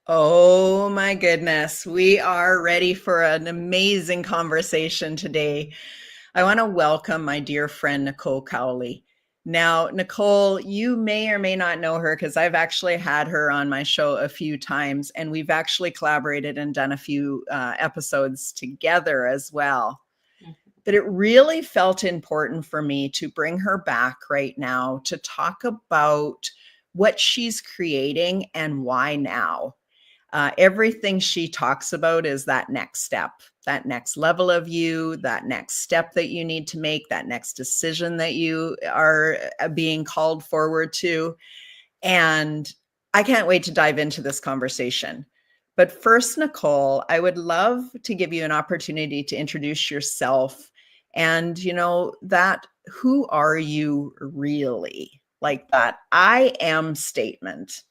Oh my goodness. We are ready for an amazing conversation today. I want to welcome my dear friend, Nicole Cowley. Now, Nicole, you may or may not know her because I've actually had her on my show a few times, and we've actually collaborated and done a few episodes together as well. But it really felt important for me to bring her back right now to talk about what she's creating and why now. Everything she talks about is that next step, that next level of you, that next step that you need to make, that next decision that you are being called forward to. And I can't wait to dive into this conversation. But first, Nicole, I would love to give you an opportunity to introduce yourself and, that who are you really? Like that I am statement.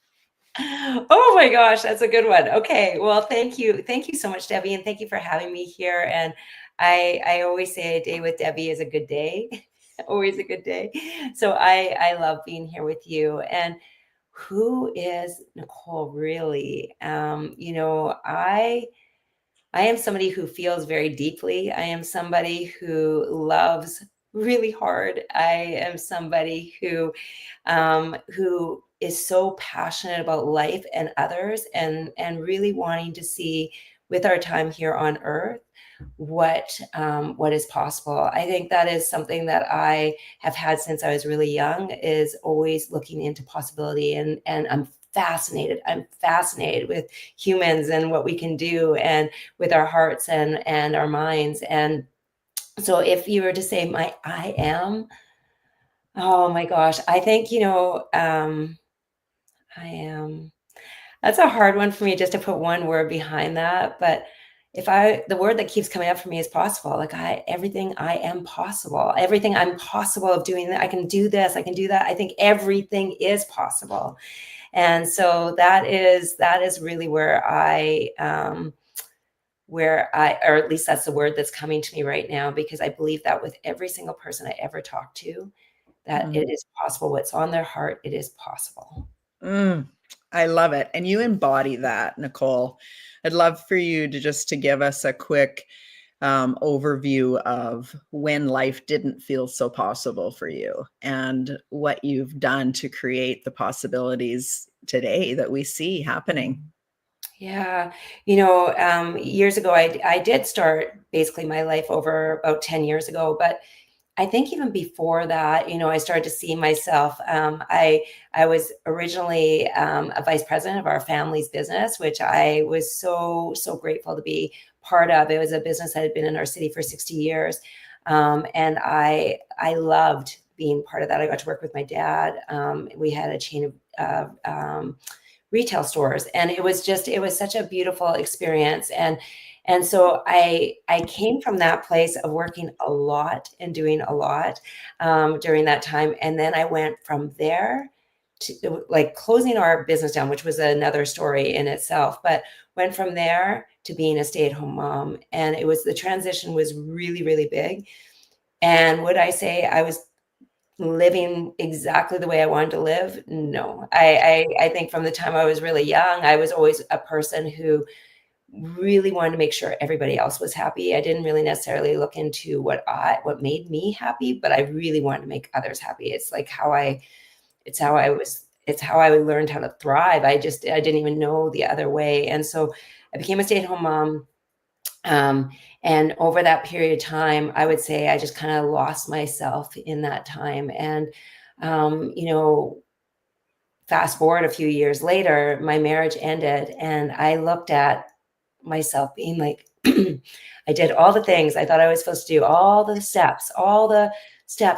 Oh my gosh, that's a good one. Okay, well, thank you. Thank you so much, Debbie, and thank you for having me here. And I always say a day with Debbie is a good day. Always a good day. So I love being here with you. And who is Nicole really? I am somebody who feels very deeply. I am somebody who loves really hard. I am somebody who is so passionate about life and others, and really wanting to see with our time here on Earth what is possible. I think that is something that I have had since I was really young, is always looking into possibility, and I'm fascinated. I'm fascinated with humans and what we can do, and with our hearts and our minds. And so if you were to say my I am, oh my gosh, I think, I am. That's a hard one for me just to put one word behind that. But the word that keeps coming up for me is possible. Like everything I am possible, everything I'm possible of doing that. I can do this, I can do that. I think everything is possible. And so that is really or at least that's the word that's coming to me right now, because I believe that with every single person I ever talk to, that Mm. it is possible. What's on their heart, it is possible. Mm, I love it. And you embody that, Nicole. I'd love for you to give us a quick overview of when life didn't feel so possible for you and what you've done to create the possibilities today that we see happening. Yeah. Years ago, I did start basically my life over about 10 years ago, but I think even before that, I started to see myself. I was originally a vice president of our family's business, which I was so grateful to be part of. It was a business that had been in our city for 60 years, and I loved being part of that. I got to work with my dad. We had a chain of retail stores, and it was such a beautiful experience. And so I came from that place of working a lot and doing a lot during that time. And then I went from there to like closing our business down, which was another story in itself, but went from there to being a stay-at-home mom. And the transition was really, really big. And would I say I was living exactly the way I wanted to live? No. I think from the time I was really young, I was always a person who really wanted to make sure everybody else was happy. I didn't really necessarily look into what made me happy, but I really wanted to make others happy. It's how I learned how to thrive. I didn't even know the other way. And so I became a stay-at-home mom. Um, and over that period of time, I would say I just kind of lost myself in that time. And, um, you know, fast forward a few years later, my marriage ended, and I looked at myself being like, I did all the things I thought I was supposed to do, all the steps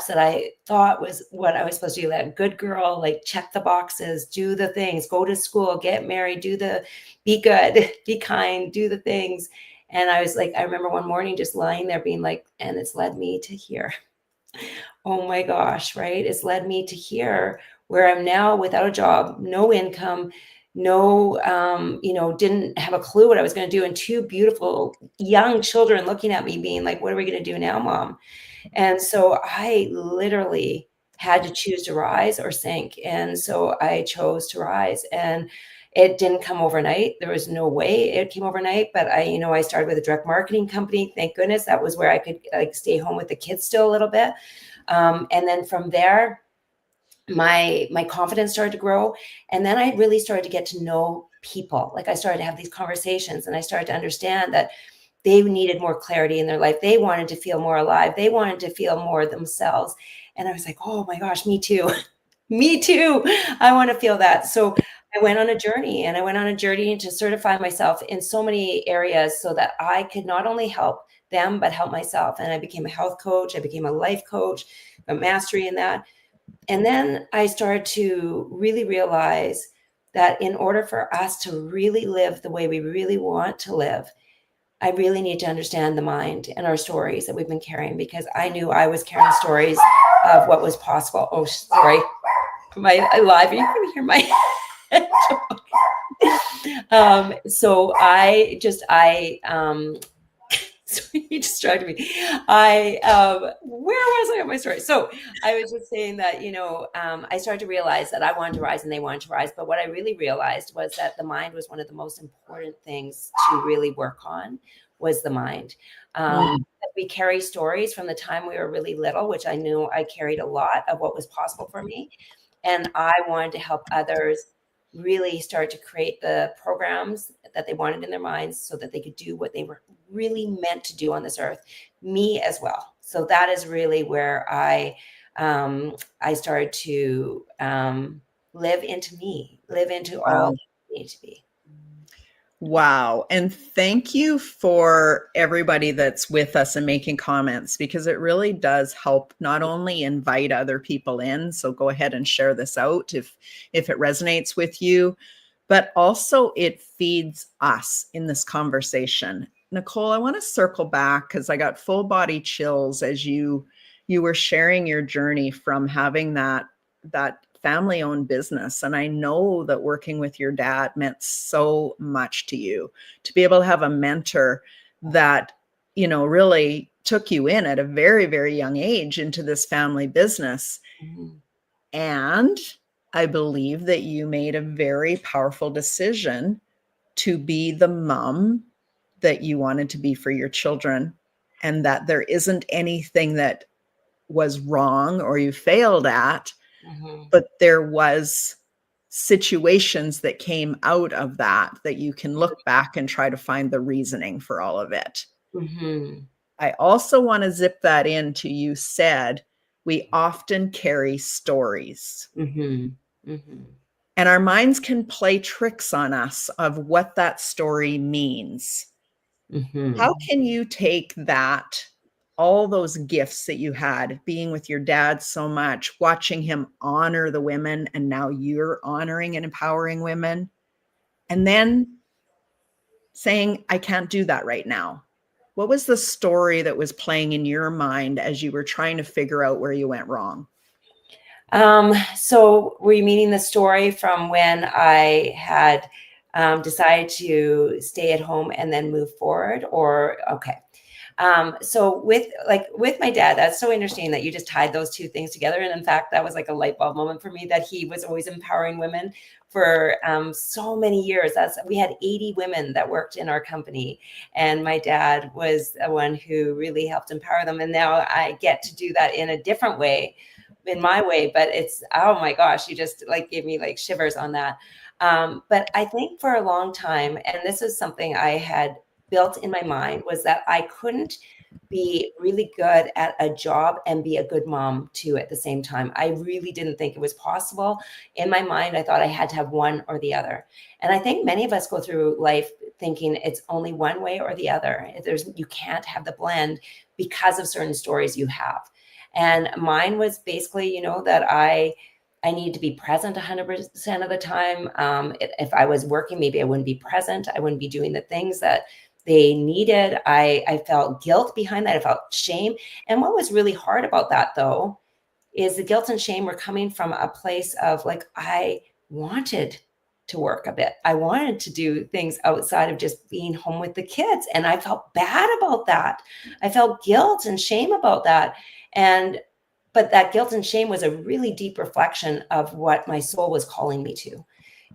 that I thought was what I was supposed to do. That good girl, like check the boxes, do the things, go to school, get married, be good, be kind, do the things. And I was like, I remember one morning just lying there being like, and it's led me to here. Oh my gosh, right? It's led me to here, where I'm now without a job, no income, didn't have a clue what I was going to do. And two beautiful young children looking at me being like, what are we going to do now, mom? And so I literally had to choose to rise or sink. And so I chose to rise. And It didn't come overnight. There was no way it came overnight, but I started with a direct marketing company. Thank goodness. That was where I could like stay home with the kids still a little bit. And then from there, my confidence started to grow. And then I really started to get to know people. Like I started to have these conversations, and I started to understand that they needed more clarity in their life. They wanted to feel more alive. They wanted to feel more themselves. And I was like, oh my gosh, me too. Me too. I want to feel that. So I went on a journey, and I went on a journey to certify myself in so many areas so that I could not only help them, but help myself. And I became a health coach. I became a life coach, a mastery in that. And then I started to really realize that in order for us to really live the way we really want to live, I really need to understand the mind and our stories that we've been carrying, because I knew I was carrying stories of what was possible. Oh, sorry. Am I live? You can hear my so sorry, you distracted me. Where was I on my story? So I was just saying that, I started to realize that I wanted to rise and they wanted to rise. But what I really realized was that the mind was one of the most important things to really work on, was the mind. We carry stories from the time we were really little, which I knew I carried a lot of what was possible for me. And I wanted to help others really start to create the programs that they wanted in their minds so that they could do what they were really meant to do on this earth, me as well. So that is really where I started to live into me, live into all that I need to be. Wow. And thank you for everybody that's with us and making comments, because it really does help not only invite other people in. So go ahead and share this out if it resonates with you, but also it feeds us in this conversation. Nicole, I want to circle back because I got full body chills as you were sharing your journey from having that family-owned business. And I know that working with your dad meant so much to you, to be able to have a mentor that, really took you in at a very, very young age into this family business. Mm-hmm. And I believe that you made a very powerful decision to be the mom that you wanted to be for your children, and that there isn't anything that was wrong or you failed at, but there was situations that came out of that you can look back and try to find the reasoning for all of it. I also want to zip that into, you said we often carry stories. And our minds can play tricks on us of what that story means. How can you take that, all those gifts that you had, being with your dad so much, watching him honor the women, and now you're honoring and empowering women, and then saying, I can't do that right now? What was the story that was playing in your mind as you were trying to figure out where you went wrong? So were you meaning the story from when I had decided to stay at home and then move forward? Or, okay. So with my dad, that's so interesting that you just tied those two things together. And in fact, that was like a light bulb moment for me, that he was always empowering women for so many years. We had 80 women that worked in our company, and my dad was the one who really helped empower them. And now I get to do that in a different way, in my way, but it's, oh my gosh, you just like gave me like shivers on that. But I think for a long time, and this is something I had built in my mind, was that I couldn't be really good at a job and be a good mom too at the same time. I really didn't think it was possible. In my mind, I thought I had to have one or the other. And I think many of us go through life thinking it's only one way or the other. You can't have the blend because of certain stories you have. And mine was basically, that I need to be present 100% of the time. If I was working, maybe I wouldn't be present. I wouldn't be doing the things that they needed. I felt guilt behind that. I felt shame. And what was really hard about that, though, is the guilt and shame were coming from a place of like, I wanted to work a bit. I wanted to do things outside of just being home with the kids. And I felt bad about that. I felt guilt and shame about that. But that guilt and shame was a really deep reflection of what my soul was calling me to.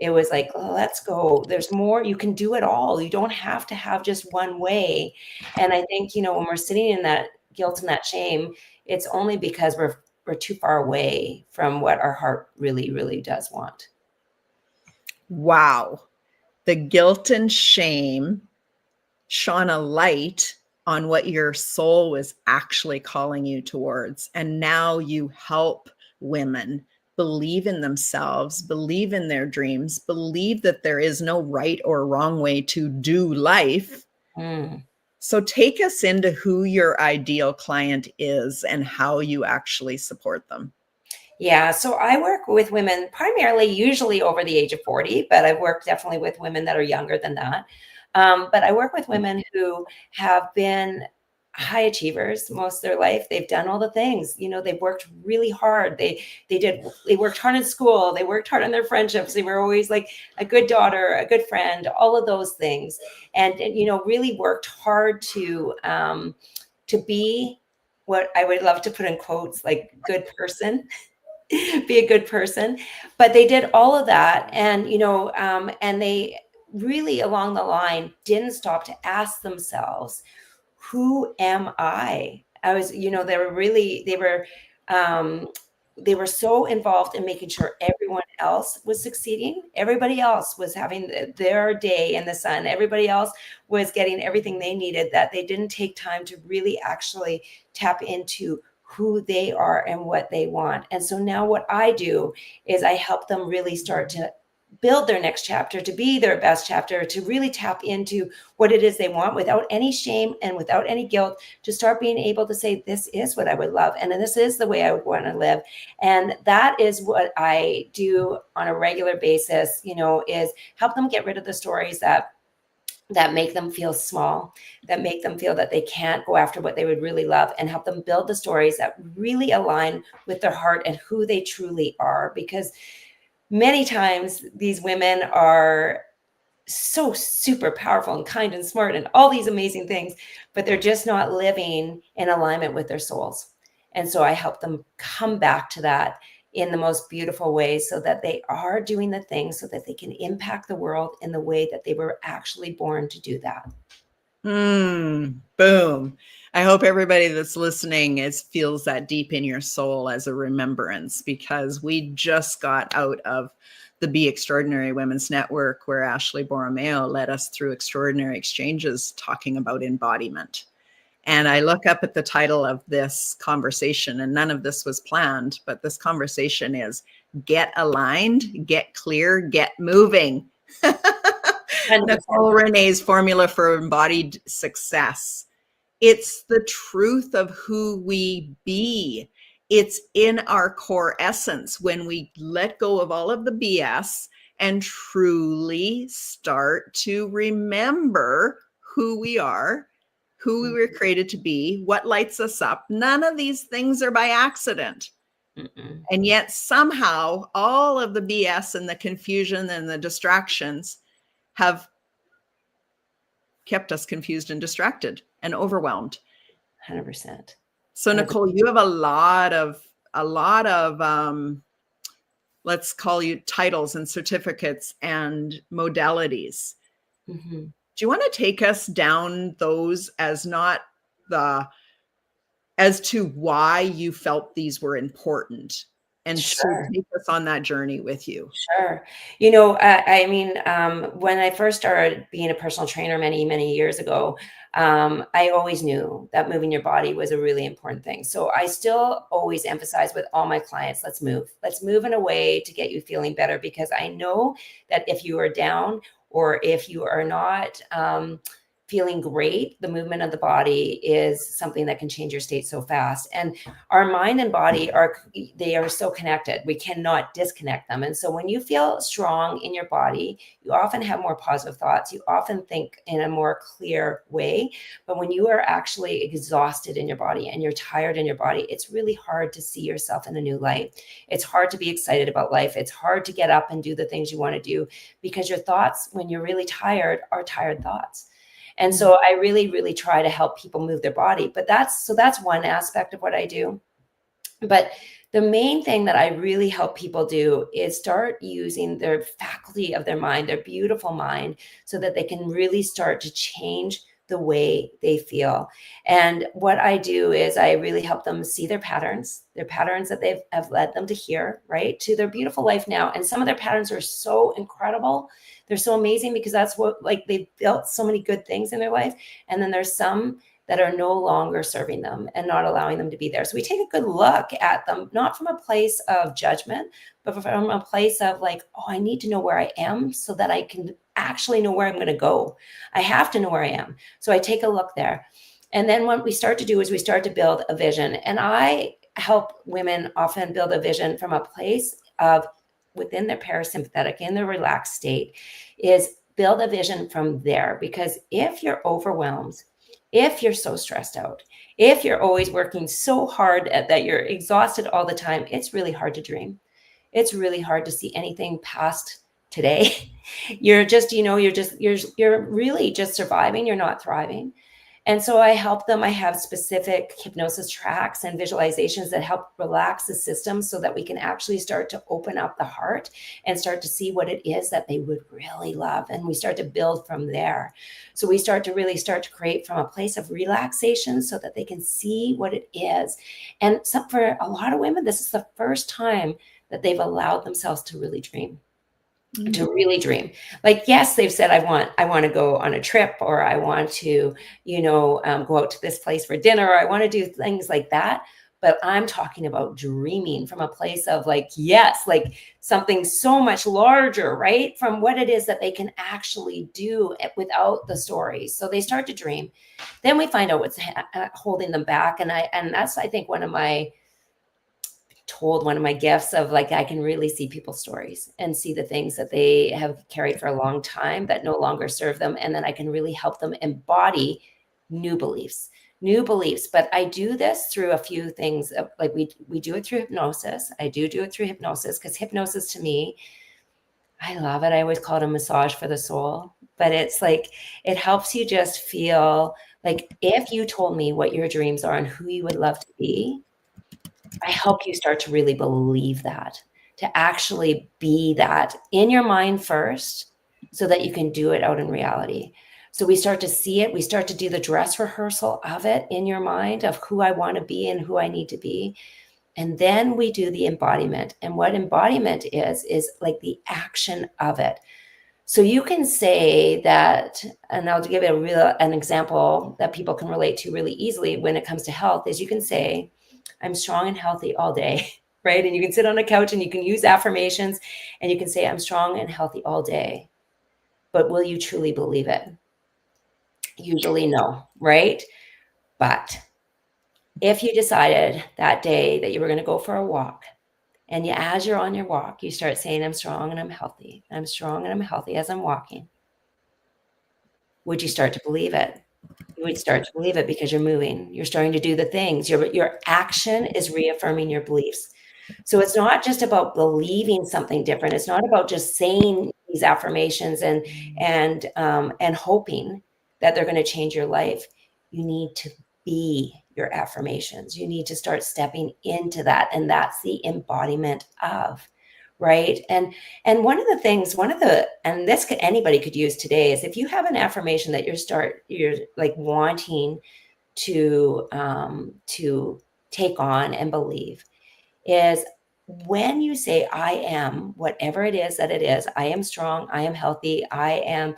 It was like, oh, let's go. There's more. You can do it all. You don't have to have just one way. And I think, when we're sitting in that guilt and that shame, it's only because we're too far away from what our heart really, really does want. Wow. The guilt and shame shone a light on what your soul was actually calling you towards. And now you help women believe in themselves, believe in their dreams, believe that there is no right or wrong way to do life. Mm. So take us into who your ideal client is and how you actually support them. Yeah, so I work with women primarily, usually over the age of 40, but I've worked definitely with women that are younger than that. But I work with women who have been high achievers most of their life. They've done all the things, they've worked really hard. They worked hard in school. They worked hard on their friendships. They were always like a good daughter, a good friend, all of those things. And really worked hard to be what I would love to put in quotes, like good person. Be a good person. But they did all of that. And they really along the line didn't stop to ask themselves, who am I? They were so involved in making sure everyone else was succeeding. Everybody else was having their day in the sun. Everybody else was getting everything they needed, that they didn't take time to really actually tap into who they are and what they want. And so now what I do is I help them really start to build their next chapter, to be their best chapter, to really tap into what it is they want without any shame and without any guilt, to start being able to say, this is what I would love. And this is the way I would want to live. And that is what I do on a regular basis, is help them get rid of the stories that make them feel small, that make them feel that they can't go after what they would really love, and help them build the stories that really align with their heart and who they truly are. Because many times these women are so super powerful and kind and smart and all these amazing things, but they're just not living in alignment with their souls. And so I help them come back to that in the most beautiful way, so that they are doing the things so that they can impact the world in the way that they were actually born to do that. Boom. I hope everybody that's listening feels that deep in your soul as a remembrance, because we just got out of the Be Extraordinary Women's Network, where Ashley Borromeo led us through extraordinary exchanges talking about embodiment. And I look up at the title of this conversation, and none of this was planned, but this conversation is Get Aligned, Get Clear, Get Moving. 100%. Nicole Renee's formula for embodied success. It's the truth of who we be. It's in our core essence when we let go of all of the BS and truly start to remember who we are, who we were created to be, what lights us up. None of these things are by accident. Mm-mm. And yet somehow all of the BS and the confusion and the distractions have kept us confused and distracted and overwhelmed. 100%. So Nicole, you have a lot of let's call you titles and certificates and modalities. Mm-hmm. Do you want to take us down those as to why you felt these were important, and Sure. so take us on that journey with you? Sure. When I first started being a personal trainer many, many years ago, I always knew that moving your body was a really important thing. So I still always emphasize with all my clients, let's move. Let's move in a way to get you feeling better, because I know that if you are down or if you are not feeling great, the movement of the body is something that can change your state so fast. And our mind and body they are so connected. We cannot disconnect them. And so when you feel strong in your body, you often have more positive thoughts. You often think in a more clear way. But when you are actually exhausted in your body and you're tired in your body, it's really hard to see yourself in a new light. It's hard to be excited about life. It's hard to get up and do the things you want to do, because your thoughts, when you're really tired, are tired thoughts. And so I really, really try to help people move their body. But that's one aspect of what I do. But the main thing that I really help people do is start using their faculty of their mind, their beautiful mind, so that they can really start to change the way they feel. And what I do is I really help them see their patterns that they've have led them to here, right, to their beautiful life now. And some of their patterns are so incredible. They're so amazing because that's what, like, they've built so many good things in their life. And then there's some that are no longer serving them and not allowing them to be there. So we take a good look at them, not from a place of judgment, but from a place of like, oh, I need to know where I am so that I can actually know where I'm going to go. I have to know where I am. So I take a look there. And then what we start to do is we start to build a vision. And I help women often build a vision from a place of within their parasympathetic, in their relaxed state, is build a vision from there. Because if you're overwhelmed, if you're so stressed out, if you're always working so hard that you're exhausted all the time, it's really hard to dream. It's really hard to see anything past today. You're just, you're really just surviving. You're not thriving. And so I help them. I have specific hypnosis tracks and visualizations that help relax the system so that we can actually start to open up the heart and start to see what it is that they would really love. And we start to build from there. So we start to create from a place of relaxation so that they can see what it is. And for a lot of women, this is the first time that they've allowed themselves to really dream. To really dream. Like, yes, they've said, I want to go on a trip, or I want to, go out to this place for dinner, or I want to do things like that. But I'm talking about dreaming from a place of like, yes, like something so much larger, right? From what it is that they can actually do without the stories. So they start to dream. Then we find out what's holding them back. And that's, I think, one of my gifts of like, I can really see people's stories and see the things that they have carried for a long time that no longer serve them. And then I can really help them embody new beliefs. But I do this through a few things. Like we do it through hypnosis. I do it through hypnosis because hypnosis to me, I love it. I always call it a massage for the soul, but it's like, it helps you just feel like if you told me what your dreams are and who you would love to be, I help you start to really believe that, to actually be that in your mind first, so that you can do it out in reality. So we start to see it. We start to do the dress rehearsal of it in your mind of who I want to be and who I need to be. And then we do the embodiment. And what embodiment is like the action of it. So you can say that, and I'll give you an example that people can relate to really easily when it comes to health, is you can say, I'm strong and healthy all day, right? And you can sit on a couch and you can use affirmations and you can say, I'm strong and healthy all day. But will you truly believe it? Usually no, right? But if you decided that day that you were going to go for a walk, and as you're on your walk, you start saying, I'm strong and I'm healthy. I'm strong and I'm healthy as I'm walking. Would you start to believe it? You would start to believe it because you're moving. You're starting to do the things. Your action is reaffirming your beliefs. So it's not just about believing something different. It's not about just saying these affirmations and hoping that they're going to change your life. You need to be your affirmations. You need to start stepping into that, and that's the embodiment of, right? And one of the things, and this anybody could use today, is if you have an affirmation that you're like wanting to take on and believe, is when you say, I am whatever it is that it is, I am strong, I am healthy, I am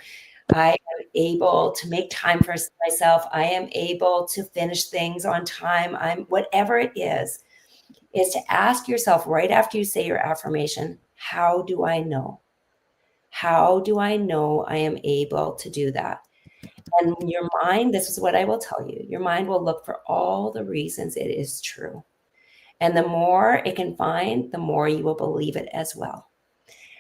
able to make time for myself, I am able to finish things on time, I'm whatever it is to ask yourself right after you say your affirmation, how do I know? How do I know I am able to do that? And your mind, this is what I will tell you, your mind will look for all the reasons it is true. And the more it can find, the more you will believe it as well.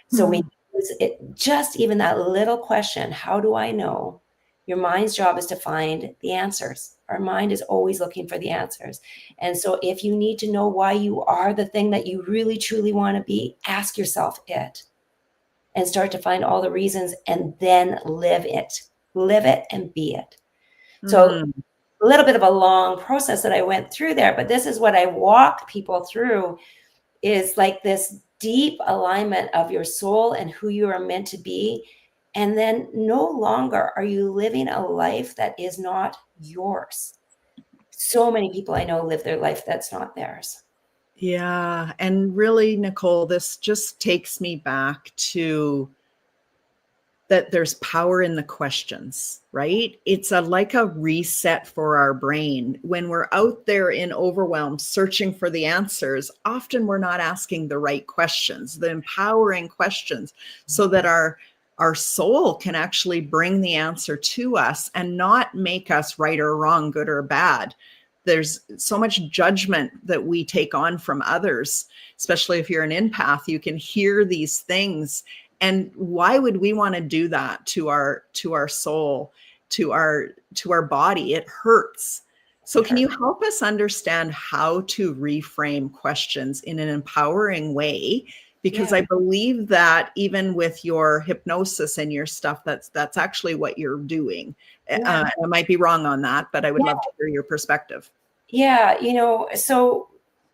So we use it, just even that little question, how do I know? Your mind's job is to find the answers. Our mind is always looking for the answers. And so if you need to know why you are the thing that you really, truly want to be, ask yourself it and start to find all the reasons and then live it and be it. So a little bit of a long process that I went through there, but this is what I walk people through, is like this deep alignment of your soul and who you are meant to be. And then no longer are you living a life that is not yours. So many people I know live their life that's not theirs. Yeah. And really, Nicole, this just takes me back to that there's power in the questions, right? It's like a reset for our brain. When we're out there in overwhelm searching for the answers, often we're not asking the right questions, the empowering questions, so that our soul can actually bring the answer to us and not make us right or wrong, good or bad. There's so much judgment that we take on from others, especially if you're an empath. You can hear these things, and why would we want to do that to our soul, to our body? It hurts. So can you help us understand how to reframe questions in an empowering way? Because Yeah. I believe that even with your hypnosis and your stuff, that's actually what you're doing. Yeah. I might be wrong on that, but I would love to hear your perspective. Yeah, so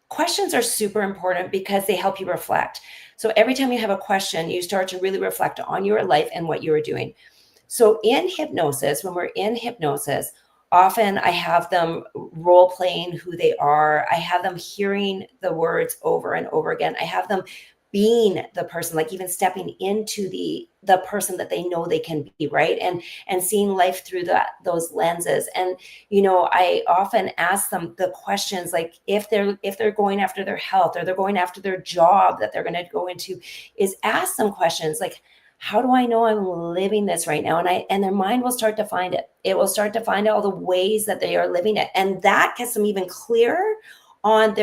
questions are super important because they help you reflect. So every time you have a question, you start to really reflect on your life and what you are doing. So in hypnosis, when we're in hypnosis, often I have them role playing who they are. I have them hearing the words over and over again. I have them being the person, like even stepping into the person that they know they can be, right? And seeing life through those lenses. And I often ask them the questions, like if they're going after their health, or they're going after their job that they're going to go into, is ask them questions like, how do I know I'm living this right now? And their mind will start to find it. It will start to find all the ways that they are living it. And that gets them even clearer on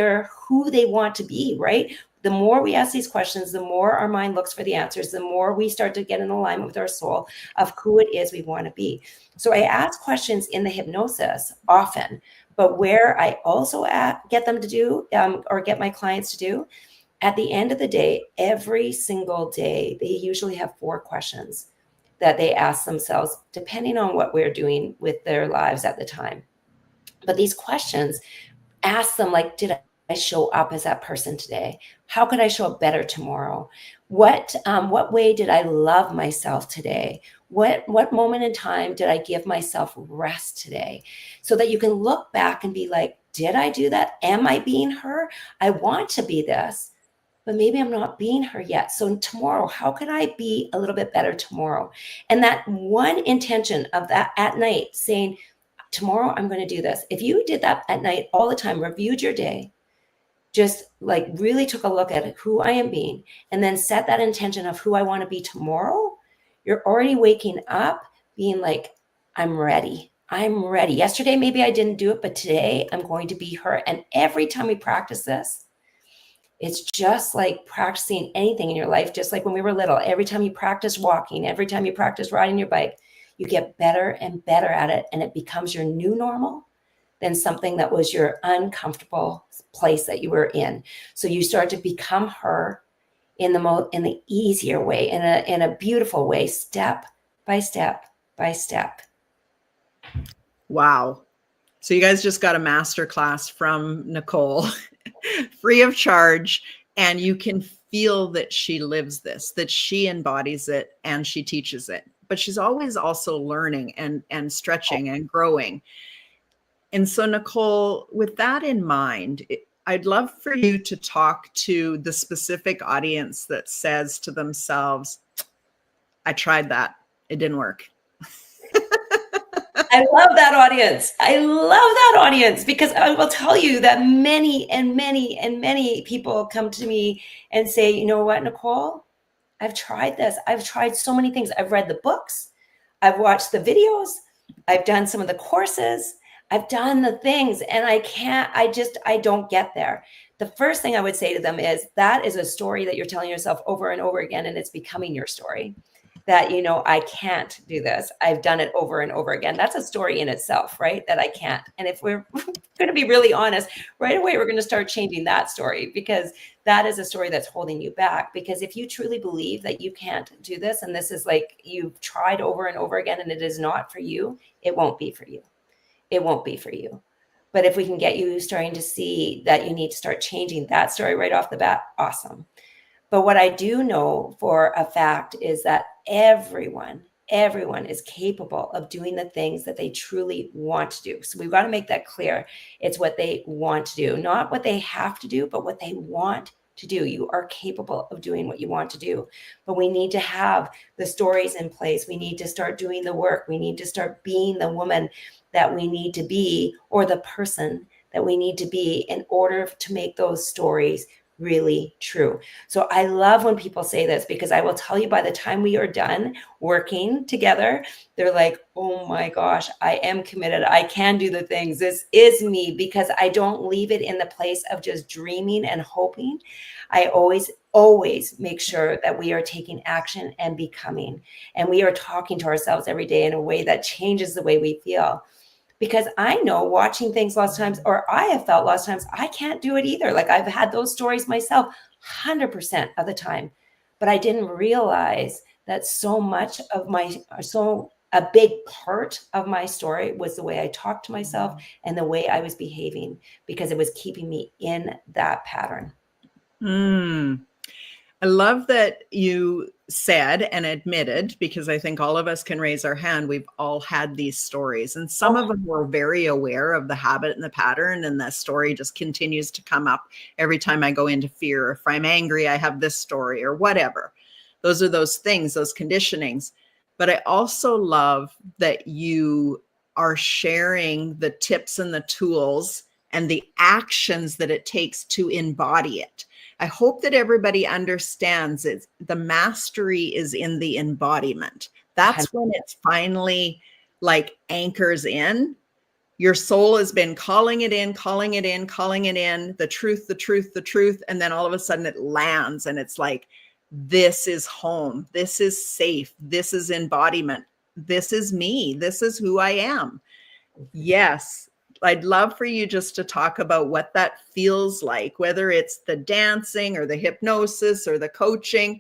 who they want to be, right? The more we ask these questions, the more our mind looks for the answers, the more we start to get in alignment with our soul of who it is we want to be. So I ask questions in the hypnosis often, but where I also get them to do, or get my clients to do, at the end of the day, every single day, they usually have 4 questions that they ask themselves, depending on what we're doing with their lives at the time. But these questions ask them, like, did I show up as that person today? How could I show up better tomorrow? What way did I love myself today? What moment in time did I give myself rest today? So that you can look back and be like, did I do that? Am I being her? I want to be this, but maybe I'm not being her yet. So tomorrow, how can I be a little bit better tomorrow? And that one intention of that at night, saying, tomorrow I'm going to do this. If you did that at night all the time, reviewed your day, just like really took a look at who I am being, and then set that intention of who I want to be tomorrow, you're already waking up being like, I'm ready. I'm ready. Yesterday, maybe I didn't do it, but today I'm going to be her. And every time we practice this, it's just like practicing anything in your life, just like when we were little. Every time you practice walking, every time you practice riding your bike, you get better and better at it, and it becomes your new normal than something that was your uncomfortable place that you were in. So you start to become her in the easier way, in a beautiful way, step by step by step. Wow. So you guys just got a master class from Nicole, free of charge, and you can feel that she lives this, that she embodies it and she teaches it. But she's always also learning and stretching and growing. And so, Nicole, with that in mind, I'd love for you to talk to the specific audience that says to themselves, I tried that, it didn't work. I love that audience. I love that audience, because I will tell you that many and many and many people come to me and say, you know what, Nicole, I've tried this. I've tried so many things. I've read the books. I've watched the videos. I've done some of the courses. I've done the things, and I don't get there. The first thing I would say to them is, that is a story that you're telling yourself over and over again, and it's becoming your story. That, I can't do this. I've done it over and over again. That's a story in itself, right? That I can't. And if we're going to be really honest, right away, we're going to start changing that story, because that is a story that's holding you back. Because if you truly believe that you can't do this, and this is like you've tried over and over again, and it is not for you, it won't be for you. it won't be for you. But if we can get you starting to see that you need to start changing that story right off the bat, awesome. But what I do know for a fact is that everyone is capable of doing the things that they truly want to do. So we've got to make that clear. It's what they want to do, not what they have to do, but what they want to do. You are capable of doing what you want to do, but we need to have the stories in place. We need to start doing the work. We need to start being the woman that we need to be, or the person that we need to be, in order to make those stories really true. So I love when people say this, because I will tell you, by the time we are done working together, they're like, oh my gosh, I am committed. I can do the things. This is me, because I don't leave it in the place of just dreaming and hoping. I always make sure that we are taking action and becoming, and we are talking to ourselves every day in a way that changes the way we feel. Because I know, watching things lots of times, or I have felt lots of times, I can't do it either. Like, I've had those stories myself 100% of the time, but I didn't realize that a big part of my story was the way I talked to myself and the way I was behaving, because it was keeping me in that pattern. I love that you said and admitted, because I think all of us can raise our hand. We've all had these stories, and some of them were very aware of the habit and the pattern, and the story just continues to come up every time I go into fear. If I'm angry, I have this story, or whatever. Those are those things, those conditionings. But I also love that you are sharing the tips and the tools and the actions that it takes to embody it. I hope that everybody understands it. The mastery is in the embodiment. That's when it's finally like anchors in. Your soul has been calling it in, calling it in, calling it in, the truth, the truth, the truth. And then all of a sudden it lands, and it's like, this is home. This is safe. This is embodiment. This is me. This is who I am. Yes. I'd love for you just to talk about what that feels like, whether it's the dancing or the hypnosis or the coaching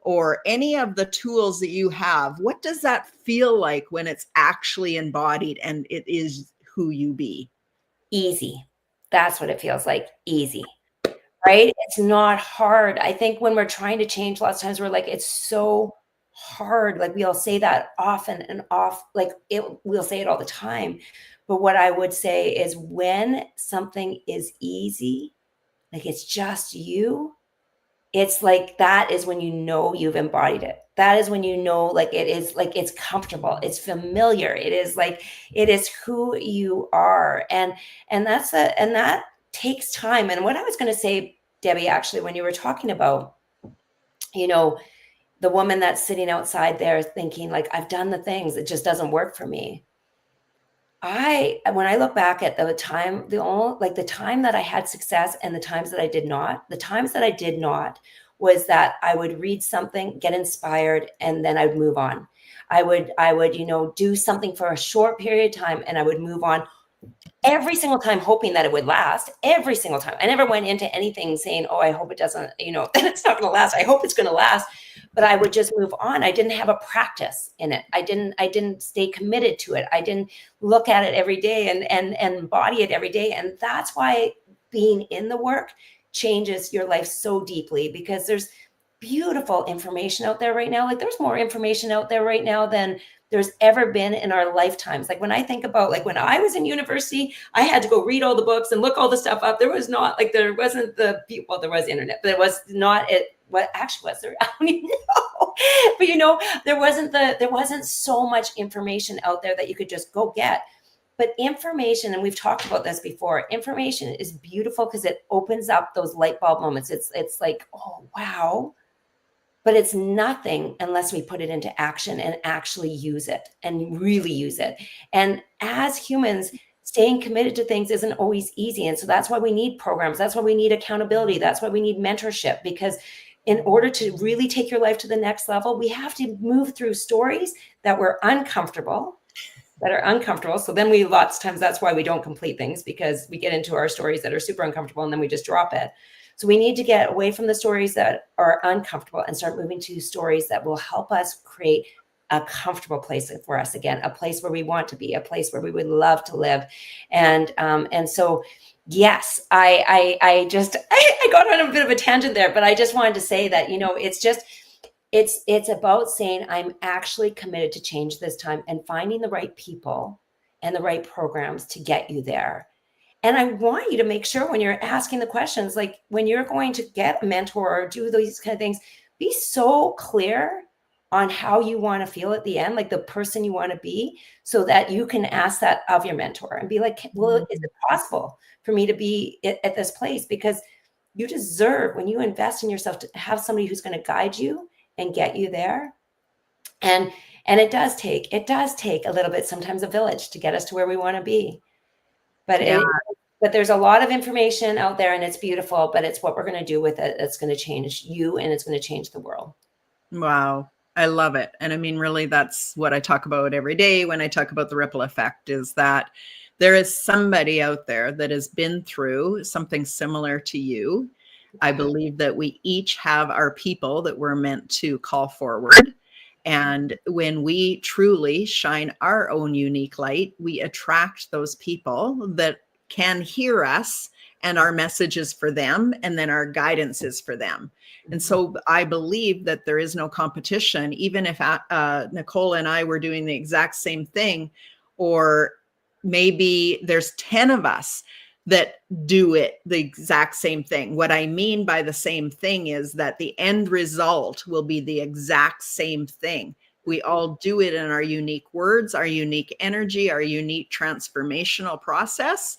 or any of the tools that you have. What does that feel like when it's actually embodied and it is who you be? Easy. That's what it feels like. Easy. Right? It's not hard. I think when we're trying to change, lots of times we're like, it's so hard. Like, we'll say that often and off, like we'll say it all the time. But what I would say is, when something is easy, like it's just you, it's like, that is when you know you've embodied it. That is when you know, like, it is, like, it's comfortable, it's familiar, it is like, it is who you are. And that takes time. And what I was going to say, Debbie, actually, when you were talking about, you know, the woman that's sitting outside there thinking, like, I've done the things, it just doesn't work for me. When I look back at the time, the time that I had success and the times that I did not, the times that I did not was that I would read something, get inspired, and then I would move on. I would, do something for a short period of time, and I would move on, every single time hoping that it would last. Every single time. I never went into anything saying, oh, I hope it doesn't, it's not going to last. I hope it's going to last. But I would just move on. I didn't have a practice in it. I didn't stay committed to it. I didn't look at it every day and embody it every day. And that's why being in the work changes your life so deeply, because there's beautiful information out there right now. Like, there's more information out there right now than there's ever been in our lifetimes. Like, when I think about, like, when I was in university, I had to go read all the books and look all the stuff up. There was internet, but it was not it. What actually was there? I don't even know. But there wasn't so much information out there that you could just go get. But information, and we've talked about this before, information is beautiful because it opens up those light bulb moments. It's like, oh, wow. But it's nothing unless we put it into action and actually use it and really use it. And as humans, staying committed to things isn't always easy. And so that's why we need programs. That's why we need accountability. That's why we need mentorship, because in order to really take your life to the next level, we have to move through stories that are uncomfortable. So then lots of times, that's why we don't complete things, because we get into our stories that are super uncomfortable and then we just drop it. So we need to get away from the stories that are uncomfortable and start moving to stories that will help us create a comfortable place for us again, a place where we want to be, a place where we would love to live. And so, yes, I just, I got on a bit of a tangent there, but I just wanted to say that, it's about saying, I'm actually committed to change this time and finding the right people and the right programs to get you there. And I want you to make sure when you're asking the questions, like when you're going to get a mentor or do these kind of things, be so clear on how you want to feel at the end, like the person you want to be, so that you can ask that of your mentor and be like, well, is it possible for me to be at this place? Because you deserve, when you invest in yourself, to have somebody who's going to guide you and get you there. And it does take a little bit, sometimes a village, to get us to where we want to be. Yeah. But there's a lot of information out there, and it's beautiful, but it's what we're going to do with it that's going to change you, and it's going to change the world. Wow. I love it. And I mean, really, that's what I talk about every day when I talk about the ripple effect, is that there is somebody out there that has been through something similar to you. I believe that we each have our people that we're meant to call forward. And when we truly shine our own unique light, we attract those people that can hear us, and our message is for them, and then our guidance is for them. And so I believe that there is no competition, even if Nicole and I were doing the exact same thing, or maybe there's 10 of us that do it the exact same thing. What I mean by the same thing is that the end result will be the exact same thing. We all do it in our unique words, our unique energy, our unique transformational process.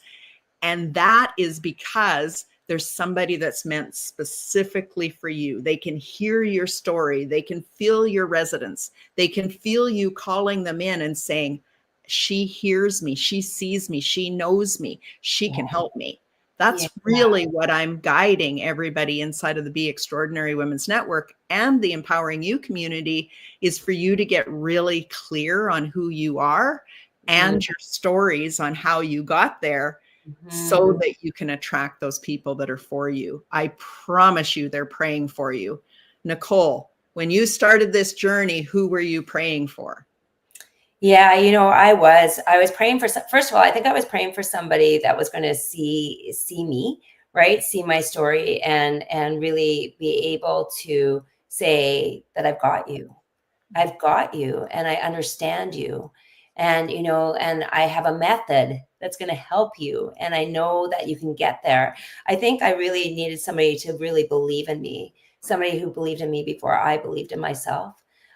And that is because there's somebody that's meant specifically for you. They can hear your story. They can feel your resonance. They can feel you calling them in and saying, she hears me, she sees me, she knows me, she can help me. That's really what I'm guiding everybody inside of the Be Extraordinary Women's Network and the Empowering You community, is for you to get really clear on who you are and your stories on how you got there, so that you can attract those people that are for you. I promise you, they're praying for you. Nicole, when you started this journey, who were you praying for? Yeah, I was praying for, first of all, I think I was praying for somebody that was going to see me, right? See my story, and really be able to say that I've got you. I've got you, and I understand you. And, and I have a method that's going to help you. And I know that you can get there. I think I really needed somebody to really believe in me, somebody who believed in me before I believed in myself.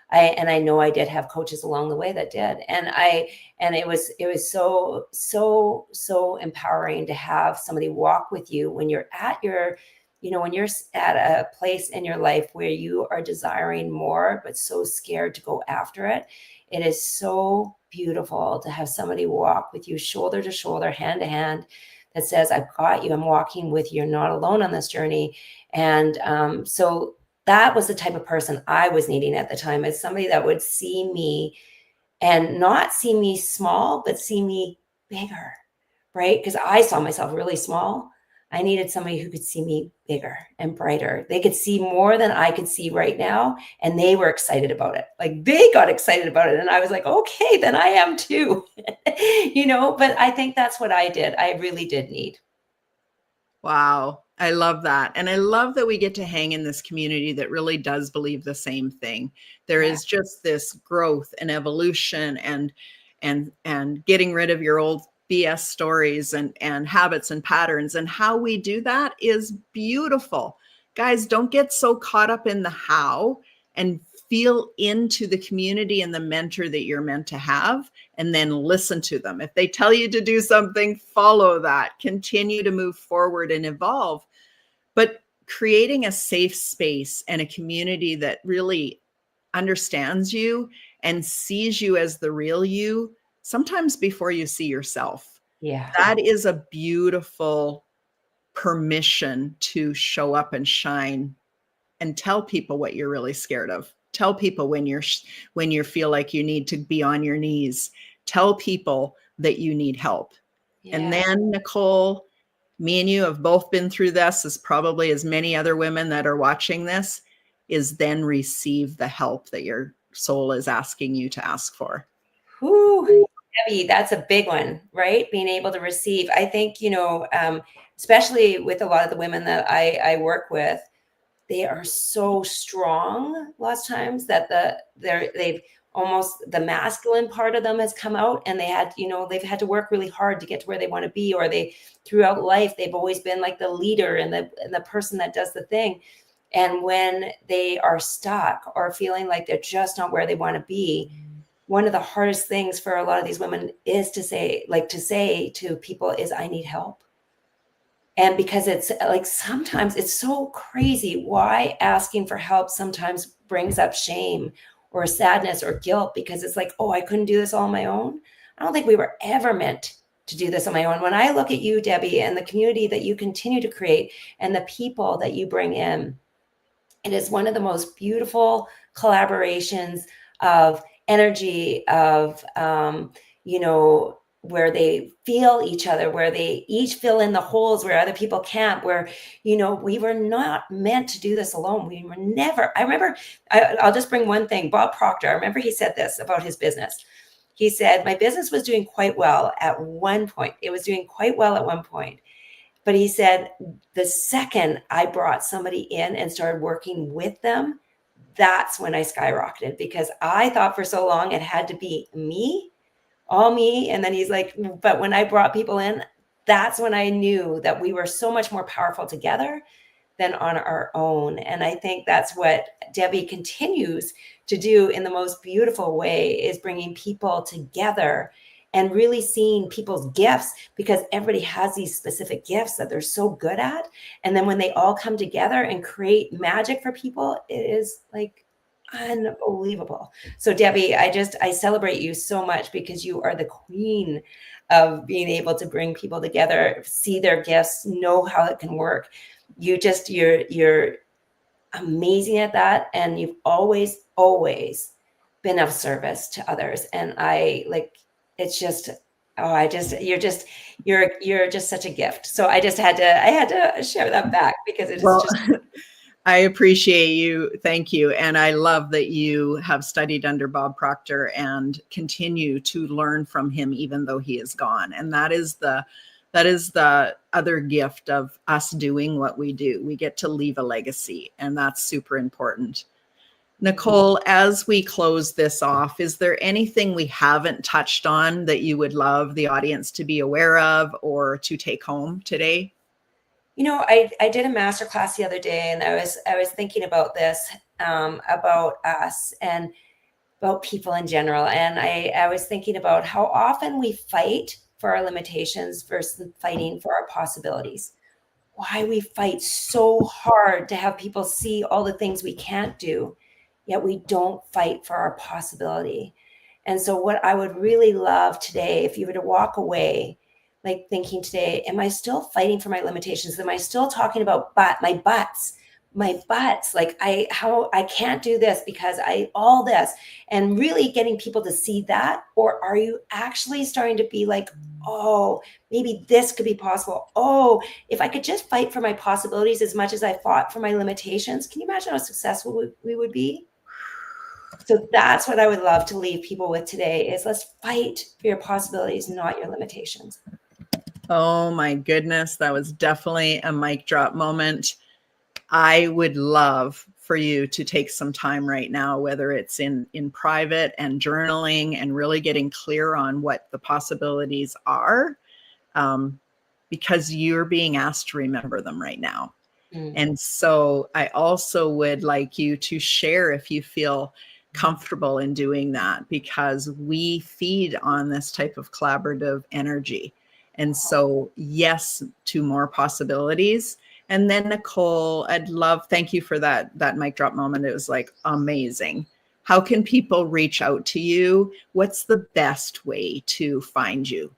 I know I did have coaches along the way that did. And it was so empowering to have somebody walk with you when you're at when you're at a place in your life where you are desiring more, but so scared to go after it. It is so beautiful to have somebody walk with you shoulder to shoulder, hand to hand, that says, I've got you. I'm walking with you. You're not alone on this journey. And so that was the type of person I was needing at the time, is somebody that would see me and not see me small, but see me bigger, right? Because I saw myself really small. I needed somebody who could see me bigger and brighter. They could see more than I could see right now. And they were excited about it. Like, they got excited about it. And I was like, okay, then I am too, but I think that's what I did. I really did need. Wow. I love that. And I love that we get to hang in this community that really does believe the same thing. There is just this growth and evolution and getting rid of your old BS stories and habits and patterns. And how we do that is beautiful. Guys, don't get so caught up in the how, and feel into the community and the mentor that you're meant to have, and then listen to them. If they tell you to do something, follow that. Continue to move forward and evolve. But creating a safe space and a community that really understands you and sees you as the real you, sometimes before you see yourself. Yeah. That is a beautiful permission to show up and shine and tell people what you're really scared of. Tell people when you feel like you need to be on your knees. Tell people that you need help. Yeah. And then, Nicole, me and you have both been through this, as probably as many other women that are watching this, is then receive the help that you're soul is asking you to ask for? Whew, Debbie, that's a big one, right? Being able to receive. I think, especially with a lot of the women that I work with, they are so strong lots of times that they've almost, the masculine part of them has come out, and they've had to work really hard to get to where they want to be, or they, throughout life, they've always been like the leader and the person that does the thing. And when they are stuck or feeling like they're just not where they want to be, one of the hardest things for a lot of these women is to say to people is, I need help. And because it's like, sometimes it's so crazy why asking for help sometimes brings up shame or sadness or guilt, because it's like, oh, I couldn't do this all on my own. I don't think we were ever meant to do this on my own. When I look at you, Debbie, and the community that you continue to create and the people that you bring in, it is one of the most beautiful collaborations of energy, of, where they feel each other, where they each fill in the holes where other people can't, where, we were not meant to do this alone. We were never, I remember, I'll just bring one thing. Bob Proctor, I remember he said this about his business. He said, my business was doing quite well at one point. It was doing quite well at one point. But he said, the second I brought somebody in and started working with them, that's when I skyrocketed, because I thought for so long it had to be me, all me. And then he's like, but when I brought people in, that's when I knew that we were so much more powerful together than on our own. And I think that's what Debbie continues to do in the most beautiful way, is bringing people together and really seeing people's gifts, because everybody has these specific gifts that they're so good at. And then when they all come together and create magic for people, it is like unbelievable. So Debbie, I celebrate you so much, because you are the queen of being able to bring people together, see their gifts, know how it can work. You're amazing at that. And you've always been of service to others. And it's just, you're just such a gift. So I had to share that back, because it is Well, just. I appreciate you. Thank you. And I love that you have studied under Bob Proctor and continue to learn from him, even though he is gone. And that is the other gift of us doing what we do. We get to leave a legacy, and that's super important. Nicole, as we close this off, is there anything we haven't touched on that you would love the audience to be aware of or to take home today? I did a masterclass the other day, and I was thinking about this, about us and about people in general. And I was thinking about how often we fight for our limitations versus fighting for our possibilities. Why we fight so hard to have people see all the things we can't do, yet we don't fight for our possibility. And so what I would really love today, if you were to walk away, like thinking today, am I still fighting for my limitations? Am I still talking about my butts? Like I can't do this because all this, and really getting people to see that? Or are you actually starting to be like, oh, maybe this could be possible. Oh, if I could just fight for my possibilities as much as I fought for my limitations, can you imagine how successful we would be? So that's what I would love to leave people with today, is let's fight for your possibilities, not your limitations. Oh my goodness, that was definitely a mic drop moment. I would love for you to take some time right now, whether it's in private and journaling and really getting clear on what the possibilities are, because you're being asked to remember them right now. And so I also would like you to share if you feel comfortable in doing that, because we feed on this type of collaborative energy. And so, yes, to more possibilities. And then Nicole, thank you for that mic drop moment. It was like amazing. How can people reach out to you? What's the best way to find you?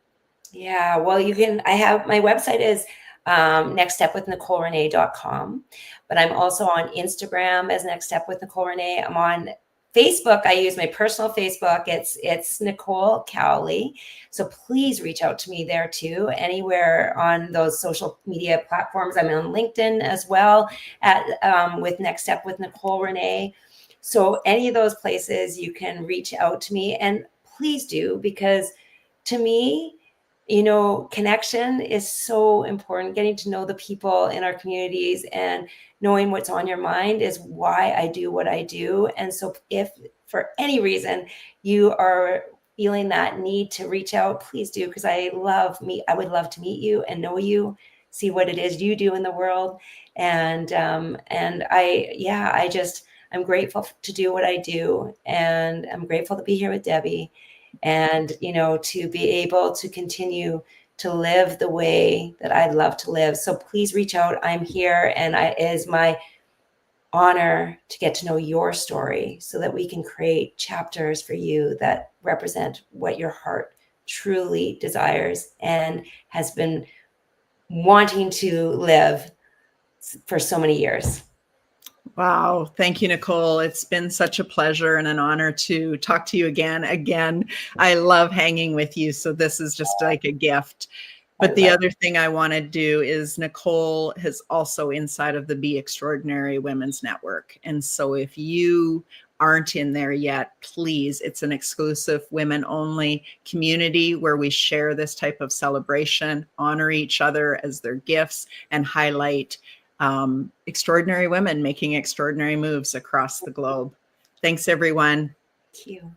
Yeah, well, my website is nextstepwithnicolerenee.com, but I'm also on Instagram as Next Step with Nicole Renee. I'm on Facebook. I use my personal Facebook. It's Nicole Cowley. So please reach out to me there too. Anywhere on those social media platforms. I'm on LinkedIn as well with Next Step with Nicole Renee. So any of those places you can reach out to me, and please do, because to me, connection is so important. Getting to know the people in our communities and knowing what's on your mind is why I do what I do. And so if for any reason you are feeling that need to reach out, please do, because I would love to meet you and know you, see what it is you do in the world. And I'm grateful to do what I do, and I'm grateful to be here with Debbie, and to be able to continue to live the way that I'd love to live. So please reach out. I'm here, and it is my honor to get to know your story so that we can create chapters for you that represent what your heart truly desires and has been wanting to live for so many years. Wow. Thank you, Nicole. It's been such a pleasure and an honor to talk to you again. I love hanging with you. So this is just like a gift. But the other thing I want to do is Nicole is also inside of the Be Extraordinary Women's Network. And so if you aren't in there yet, please, it's an exclusive women only community where we share this type of celebration, honor each other as their gifts, and highlight extraordinary women making extraordinary moves across the globe. Thanks, everyone. Thank you.